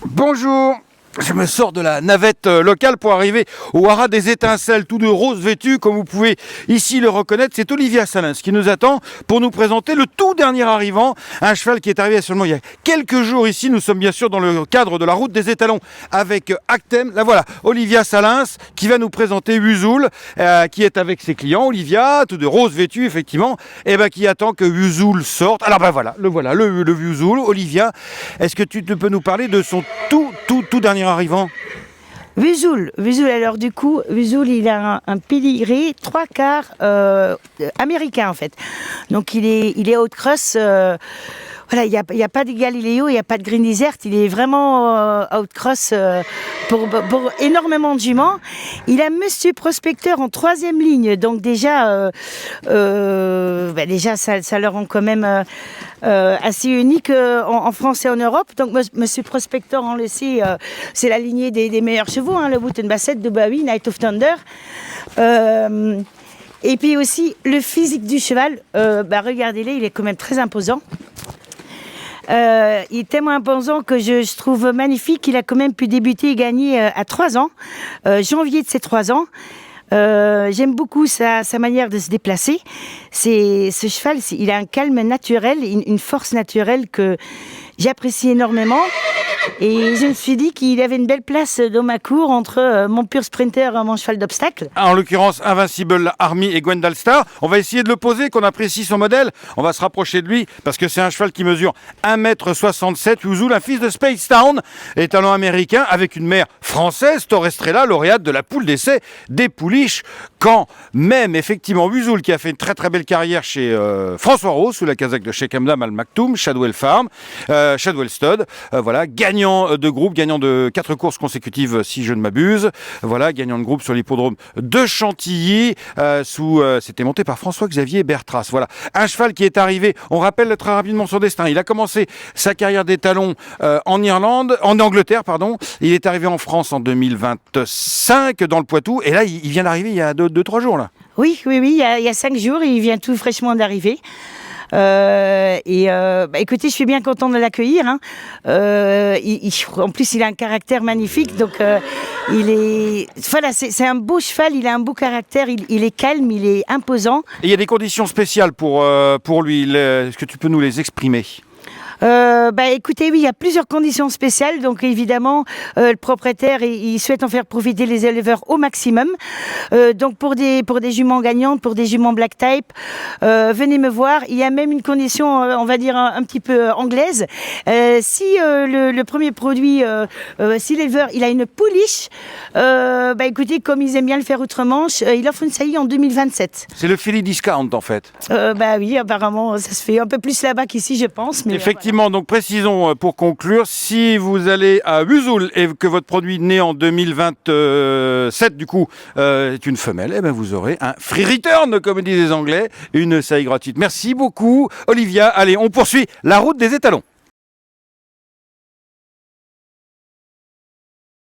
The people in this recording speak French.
Bonjour. Je me sors de la navette locale pour arriver au haras des étincelles, tout de rose vêtu, comme vous pouvez ici le reconnaître. C'est Olivia Salins qui nous attend pour nous présenter le tout dernier arrivant, un cheval qui est arrivé seulement il y a quelques jours ici. Nous sommes bien sûr dans le cadre de la route des étalons avec Actem. La voilà, Olivia Salins qui va nous présenter Wuzoul, qui est avec ses clients. Olivia, tout de rose vêtu effectivement, et qui attend que Wuzoul sorte. Alors le voilà, le Wuzoul. Olivia, est-ce que tu peux nous parler de son tout dernier arrivant? Wuzoul, alors du coup, Wuzoul, il a un pédigré 3/4 américain en fait. Donc il est haute cross. Voilà, il y a pas de Galileo, il n'y a pas de Green Desert, il est vraiment outcross pour énormément de juments. Il a Monsieur Prospecteur en 3e ligne, donc déjà ça le rend quand même assez unique en France et en Europe. Donc Monsieur Prospecteur, on le sait, c'est la lignée des meilleurs chevaux, le Wootton Bassett de Bowie, Night of Thunder. Et puis aussi le physique du cheval, regardez-le, il est quand même très imposant. Il est tellement imposant que je trouve magnifique. Il a quand même pu débuter et gagner à 3 ans, janvier de ses 3 ans. J'aime beaucoup sa manière de se déplacer. Ce cheval, il a un calme naturel, une force naturelle que j'apprécie énormément. Et je me suis dit qu'il avait une belle place dans ma cour entre mon pur sprinter et mon cheval d'obstacle. En l'occurrence, Invincible Army et Gwendal Star. On va essayer de le poser, qu'on apprécie son modèle. On va se rapprocher de lui parce que c'est un cheval qui mesure 1,67 m. Wuzoul, un fils de Spacetown, étalon américain avec une mère française, Torrestrella, lauréate de la poule d'essai des Pouliches. Quand même, effectivement, Wuzoul qui a fait une très très belle carrière chez François Rose, sous la casaque de Sheikh Hamdam Al Maktoum, Shadwell Farm, Shadwell Stud, voilà, gagnant de groupe, gagnant de 4 courses consécutives si je ne m'abuse, voilà, gagnant de groupe sur l'hippodrome de Chantilly, c'était monté par François-Xavier Bertras, voilà, un cheval qui est arrivé, on rappelle très rapidement son destin, il a commencé sa carrière d'étalon en Angleterre, pardon, il est arrivé en France en 2025 dans le Poitou, et là il vient d'arriver il y a 2-3 jours là. Oui, il y a 5 jours, il vient tout fraîchement d'arriver. Écoutez, je suis bien contente de l'accueillir. En plus, il a un caractère magnifique, donc c'est un beau cheval. Il a un beau caractère. Il est calme, il est imposant. Et il y a des conditions spéciales pour lui. Est-ce que tu peux nous les exprimer? Écoutez, oui, il y a plusieurs conditions spéciales. Donc évidemment, le propriétaire, il souhaite en faire profiter les éleveurs au maximum. Donc pour des juments gagnantes, pour des juments black type, venez me voir. Il y a même une condition, on va dire un petit peu anglaise. Si le premier produit, si l'éleveur, il a une pouliche, écoutez, comme ils aiment bien le faire outre-Manche, il offre une saillie en 2027. C'est le filly discount en fait. Oui, apparemment, ça se fait un peu plus là-bas qu'ici, je pense. Mais effectivement, donc précisons pour conclure, si vous allez à Wuzoul et que votre produit né en 2027 du coup est une femelle, vous aurez un free return comme disent les Anglais, une saillie gratuite. Merci beaucoup Olivia. Allez, on poursuit la route des étalons.